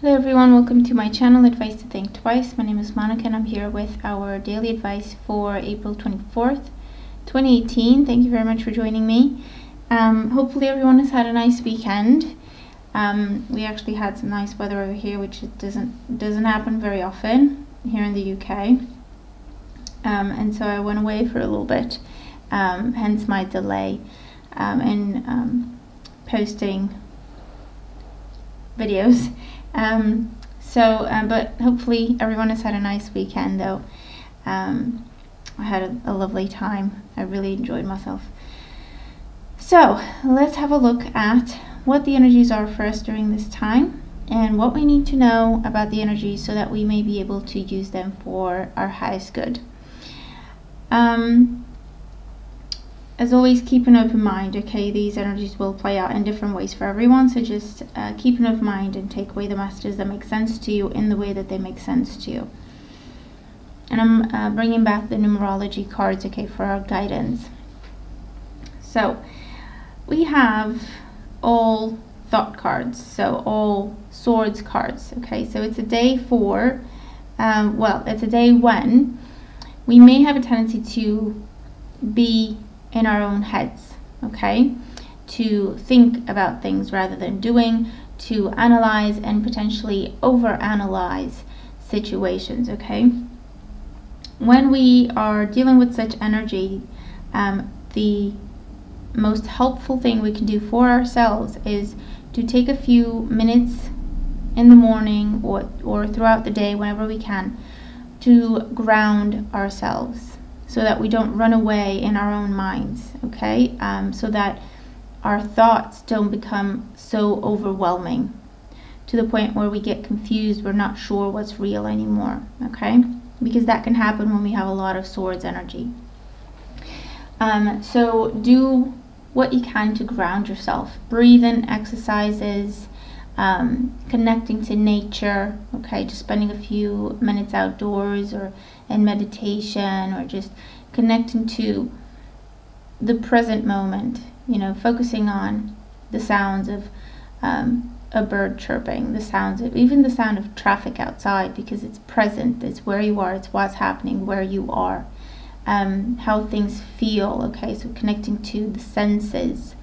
Hello everyone, welcome to my channel, Advice to Think Twice. My name is Monica and I'm here with our daily advice for April 24th, 2018. Thank you very much for joining me. Hopefully everyone has had a nice weekend. We actually had some nice weather over here, which doesn't happen very often here in the UK. And so I went away for a little bit, hence my delay in posting videos. But hopefully everyone has had a nice weekend though. I had a lovely time. I really enjoyed myself. So let's have a look at what the energies are for us during this time and what we need to know about the energies so that we may be able to use them for our highest good. As always, keep an open mind, okay? These energies will play out in different ways for everyone, so just keep an open mind and take away the messages that make sense to you in the way that they make sense to you. And I'm bringing back the numerology cards, okay, for our guidance. So we have all thought cards, so all swords cards, okay? So it's a day for, it's a day when we may have a tendency to be in our own heads, okay, to think about things rather than doing, to analyze and potentially overanalyze situations, okay. When we are dealing with such energy, the most helpful thing we can do for ourselves is to take a few minutes in the morning or throughout the day, whenever we can, to ground ourselves, so that we don't run away in our own minds, okay? So that our thoughts don't become so overwhelming to the point where we get confused, we're not sure what's real anymore, okay? Because that can happen when we have a lot of swords energy. So do what you can to ground yourself. Breathing exercises, connecting to nature, okay, just spending a few minutes outdoors or in meditation, or just connecting to the present moment, you know, focusing on the sounds of a bird chirping, the sounds of even the sound of traffic outside, because it's present, it's where you are, it's what's happening where you are, how things feel, okay, so connecting to the senses,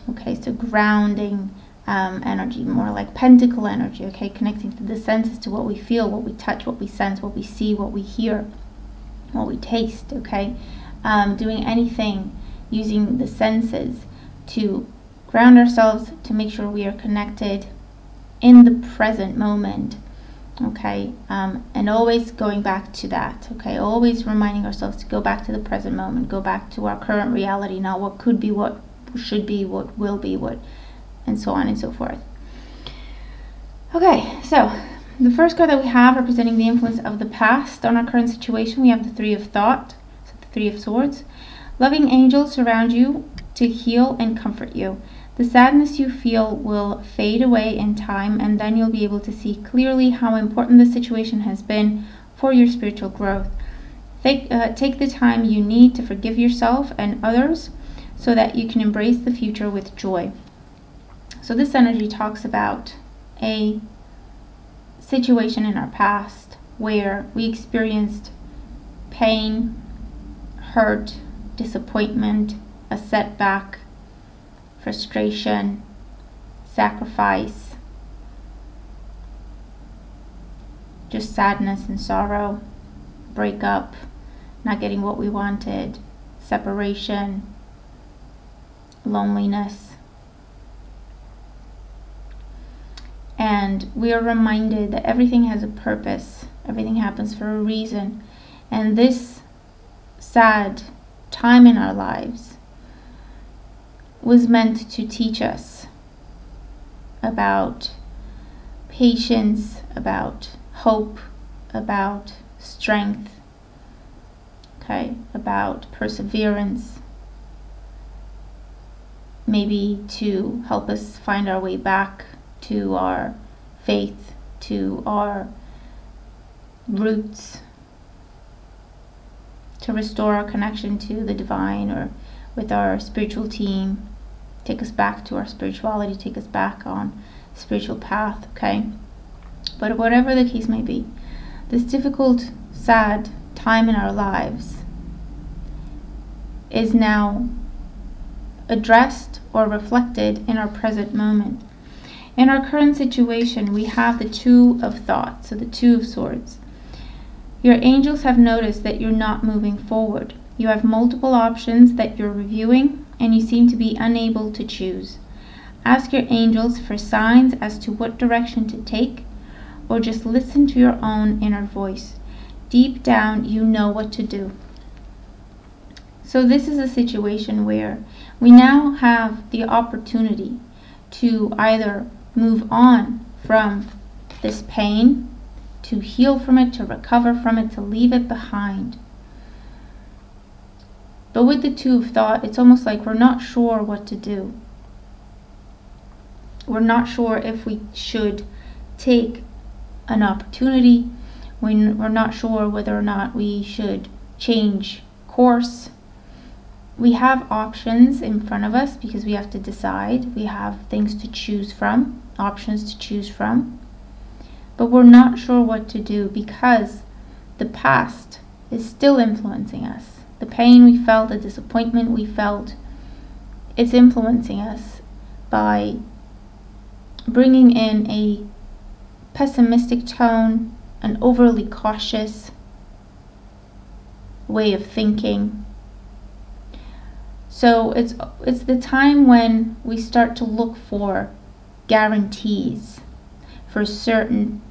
okay, so grounding energy, more like pentacle energy, okay, connecting to the senses, to what we feel, what we touch, what we sense, what we see, what we hear, what we taste, okay, doing anything using the senses to ground ourselves, to make sure we are connected in the present moment, okay, and always going back to that, okay, always reminding ourselves to go back to the present moment, go back to our current reality, not what could be, what should be, what will be, what, and so on and so forth. Okay, so the first card that we have representing the influence of the past on our current situation, we have the Three of Thought, so the Three of Swords. Loving angels surround you to heal and comfort you. The sadness you feel will fade away in time, and then you'll be able to see clearly how important the situation has been for your spiritual growth. Take the time you need to forgive yourself and others so that you can embrace the future with joy. So this energy talks about a situation in our past where we experienced pain, hurt, disappointment, a setback, frustration, sacrifice, just sadness and sorrow, breakup, not getting what we wanted, separation, loneliness. And we are reminded that everything has a purpose, everything happens for a reason, and this sad time in our lives was meant to teach us about patience, about hope, about strength, okay, about perseverance, maybe to help us find our way back to our faith, to our roots, to restore our connection to the divine, or with our spiritual team, take us back to our spirituality, take us back on spiritual path, okay? But whatever the case may be, this difficult, sad time in our lives is now addressed or reflected in our present moment. In our current situation, we have the Two of Thoughts, so the Two of Swords. Your angels have noticed that you're not moving forward. You have multiple options that you're reviewing, and you seem to be unable to choose. Ask your angels for signs as to what direction to take, or just listen to your own inner voice. Deep down, you know what to do. So this is a situation where we now have the opportunity to either move on from this pain, to heal from it, to recover from it, to leave it behind. But with the Two of Thought, it's almost like we're not sure what to do. We're not sure if we should take an opportunity. We're not sure whether or not we should change course. We have options in front of us because we have to decide. We have things to choose from, options to choose from. But we're not sure what to do because the past is still influencing us. The pain we felt, the disappointment we felt, it's influencing us by bringing in a pessimistic tone, an overly cautious way of thinking. So it's the time when we start to look for guarantees, for certainties.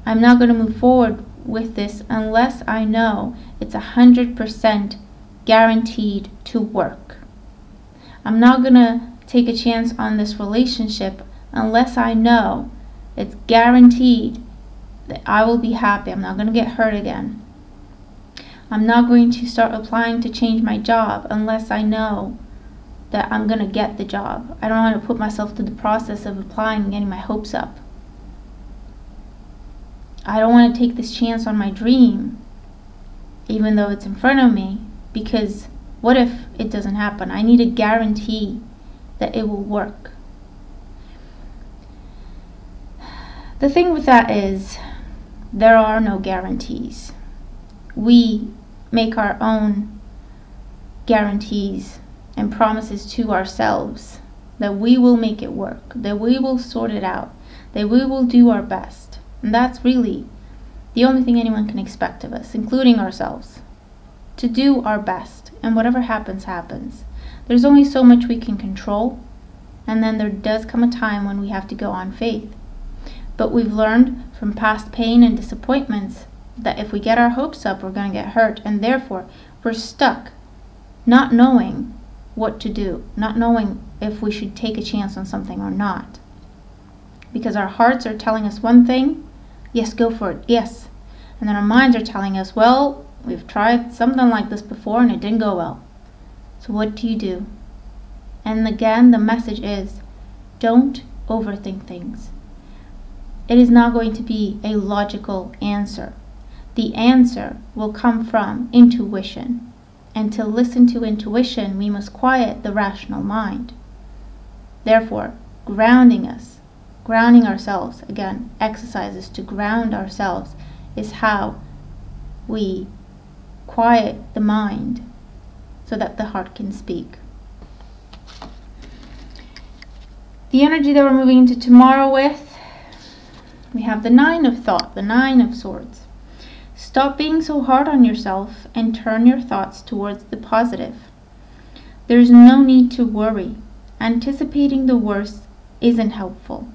I'm not going to move forward with this unless I know it's 100% guaranteed to work. I'm not going to take a chance on this relationship unless I know it's guaranteed that I will be happy. I'm not going to get hurt again. I'm not going to start applying to change my job unless I know that I'm going to get the job. I don't want to put myself through the process of applying and getting my hopes up. I don't want to take this chance on my dream, even though it's in front of me, because what if it doesn't happen? I need a guarantee that it will work. The thing with that is, there are no guarantees. We make our own guarantees and promises to ourselves that we will make it work, that we will sort it out, that we will do our best. And that's really the only thing anyone can expect of us, including ourselves, to do our best. And whatever happens, happens. There's only so much we can control, and then there does come a time when we have to go on faith. But we've learned from past pain and disappointments that if we get our hopes up, we're going to get hurt, and therefore we're stuck not knowing what to do, not knowing if we should take a chance on something or not. Because our hearts are telling us one thing, yes, go for it, yes. And then our minds are telling us, well, we've tried something like this before and it didn't go well. So what do you do? And again, the message is, don't overthink things. It is not going to be a logical answer. The answer will come from intuition. And to listen to intuition, we must quiet the rational mind. Therefore, grounding ourselves, again, exercises to ground ourselves, is how we quiet the mind so that the heart can speak. The energy that we're moving into tomorrow with, we have the Nine of Thought, the Nine of Swords. Stop being so hard on yourself and turn your thoughts towards the positive. There's no need to worry. Anticipating the worst isn't helpful.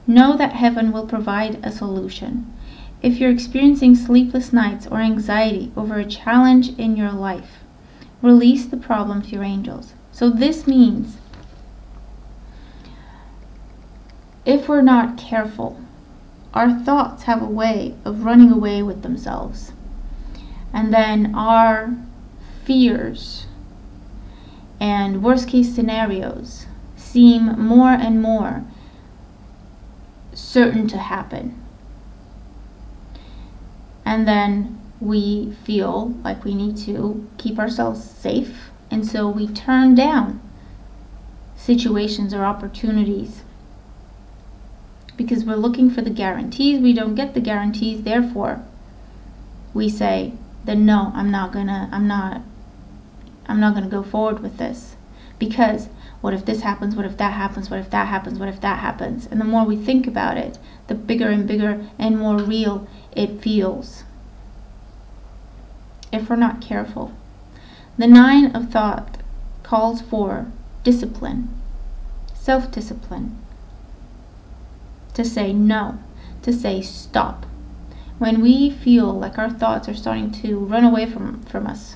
Know that heaven will provide a solution. If you're experiencing sleepless nights or anxiety over a challenge in your life, release the problem to your angels. So this means if we're not careful, our thoughts have a way of running away with themselves. And then our fears and worst case scenarios seem more and more certain to happen. And then we feel like we need to keep ourselves safe, and so we turn down situations or opportunities because we're looking for the guarantees. We don't get the guarantees, therefore we say, then no, I'm not gonna go forward with this, because what if this happens, what if that happens, what if that happens, what if that happens? And the more we think about it, the bigger and bigger and more real it feels, if we're not careful. The 9 of thought calls for discipline, self-discipline, to say no, to say stop. When we feel like our thoughts are starting to run away from us,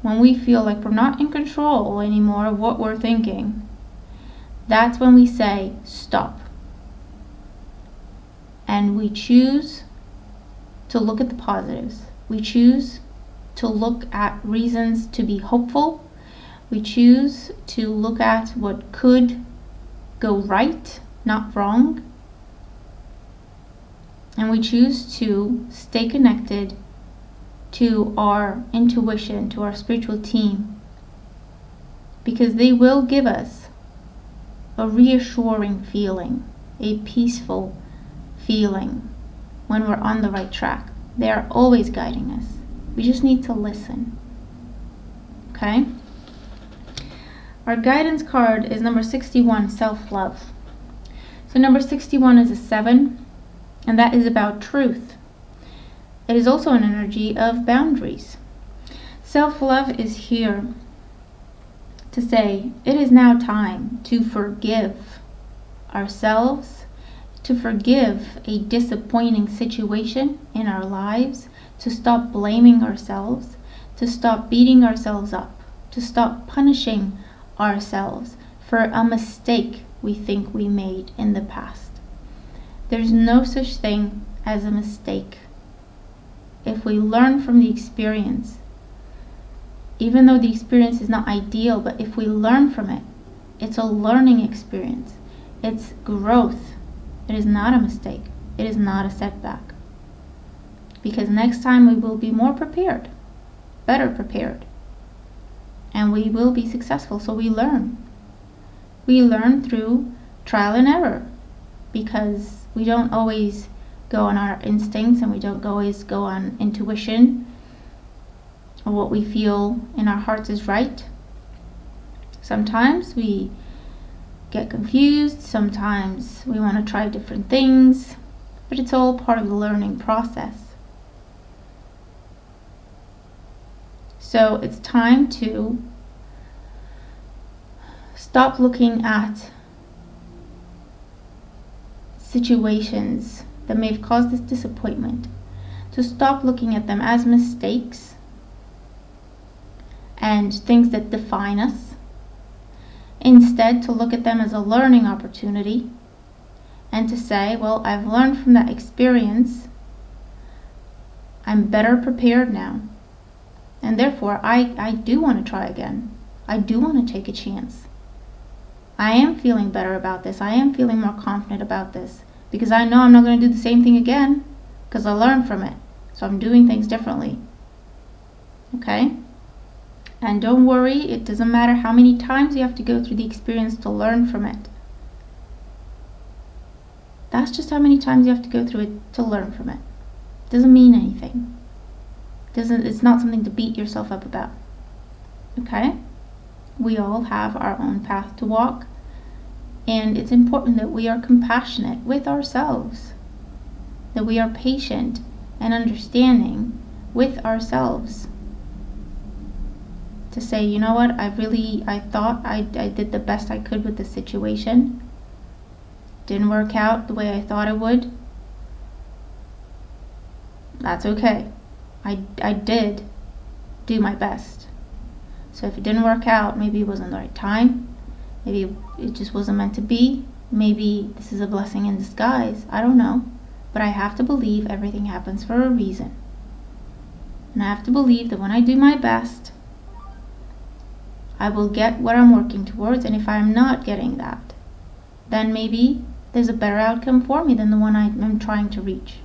when we feel like we're not in control anymore of what we're thinking, that's when we say stop. And we choose to look at the positives. We choose to look at reasons to be hopeful. We choose to look at what could go right, not wrong. And we choose to stay connected to our intuition, to our spiritual team, because they will give us a reassuring feeling, a peaceful feeling when we're on the right track. They are always guiding us. We just need to listen. Okay? Our guidance card is number 61, self-love. So number 61 is a 7, and that is about truth. It is also an energy of boundaries. Self-love is here to say it is now time to forgive ourselves, to forgive a disappointing situation in our lives, to stop blaming ourselves, to stop beating ourselves up, to stop punishing ourselves for a mistake we think we made in the past. There's no such thing as a mistake. If we learn from the experience, even though the experience is not ideal, but if we learn from it, it's a learning experience. It's growth. It is not a mistake. It is not a setback. Because next time we will be more prepared, better prepared, and we will be successful. So we learn. We learn through trial and error, because we don't always go on our instincts, and we don't always go on intuition or what we feel in our hearts is right. Sometimes we get confused, sometimes we want to try different things, but it's all part of the learning process. So it's time to stop looking at situations that may have caused this disappointment, to stop looking at them as mistakes and things that define us. Instead, to look at them as a learning opportunity, and to say, well, I've learned from that experience. I'm better prepared now. And therefore, I do want to try again. I do want to take a chance. I am feeling better about this. I am feeling more confident about this, because I know I'm not going to do the same thing again, because I learned from it. So I'm doing things differently. Okay? And don't worry, it doesn't matter how many times you have to go through the experience to learn from it. That's just how many times you have to go through it to learn from it. It doesn't mean anything. It's not something to beat yourself up about. Okay? We all have our own path to walk, and it's important that we are compassionate with ourselves, that we are patient and understanding with ourselves. To say, you know what, I thought I did the best I could with the situation. Didn't work out the way I thought it would. That's okay. I did do my best. So if it didn't work out, maybe it wasn't the right time. Maybe it just wasn't meant to be. Maybe this is a blessing in disguise. I don't know. But I have to believe everything happens for a reason. And I have to believe that when I do my best, I will get what I'm working towards. And if I'm not getting that, then maybe there's a better outcome for me than the one I'm trying to reach.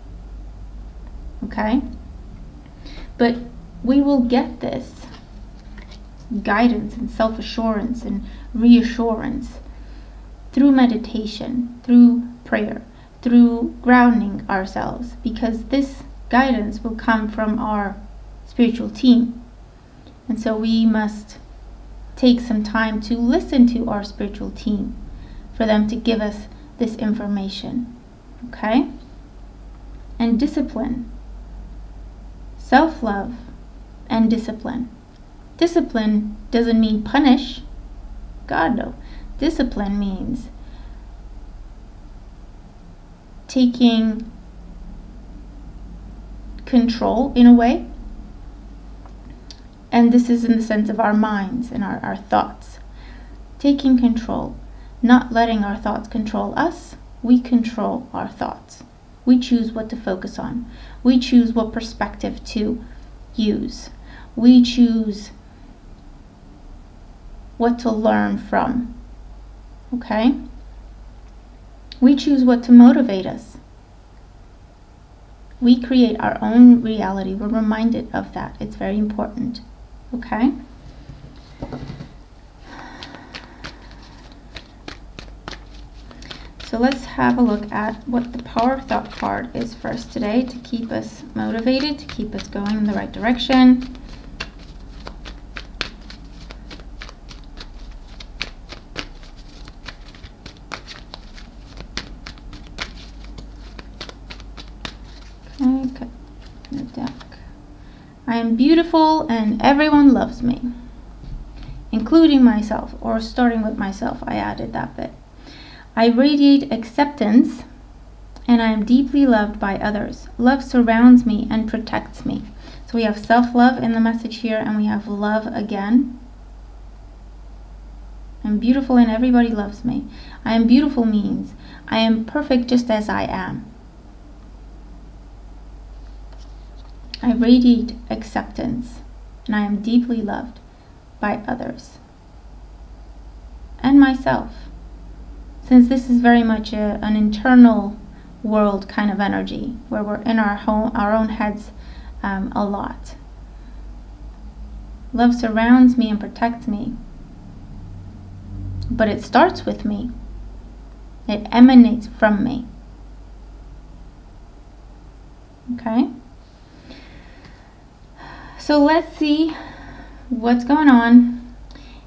Okay? But we will get this guidance and self-assurance and reassurance through meditation, through prayer, through grounding ourselves, because this guidance will come from our spiritual team. And so we must take some time to listen to our spiritual team for them to give us this information. Okay? And discipline. Self-love and discipline. Discipline doesn't mean punish. God, no. Discipline means taking control in a way. And this is in the sense of our minds and our thoughts. Taking control. Not letting our thoughts control us. We control our thoughts. We choose what to focus on. We choose what perspective to use. We choose what to learn from. Okay? We choose what to motivate us. We create our own reality. We're reminded of that. It's very important. Okay? So let's have a look at what the Power of Thought card is for us today to keep us motivated, to keep us going in the right direction. Okay, the deck. I am beautiful and everyone loves me, including myself, or starting with myself. I added that bit. I radiate acceptance and I am deeply loved by others. Love surrounds me and protects me. So we have self-love in the message here, and we have love again. I'm beautiful and everybody loves me. I am beautiful means I am perfect just as I am. I radiate acceptance and I am deeply loved by others and myself. Since this is very much an internal world kind of energy, where we're in our own heads a lot. Love surrounds me and protects me, but it starts with me. It emanates from me. Okay? So let's see what's going on,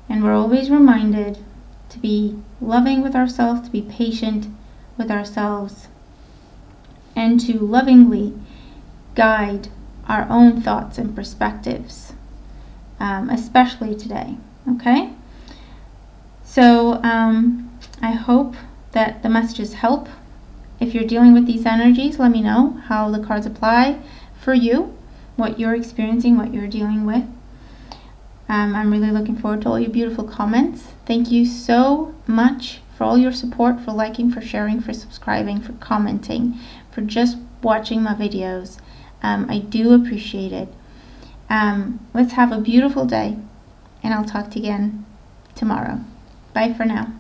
and we're always reminded to be loving with ourselves, to be patient with ourselves, and to lovingly guide our own thoughts and perspectives, especially today. Okay? So I hope that the messages help. If you're dealing with these energies, let me know how the cards apply for you, what you're experiencing, what you're dealing with. I'm really looking forward to all your beautiful comments. Thank you so much for all your support, for liking, for sharing, for subscribing, for commenting, for just watching my videos. I do appreciate it. Let's have a beautiful day, and I'll talk to you again tomorrow. Bye for now.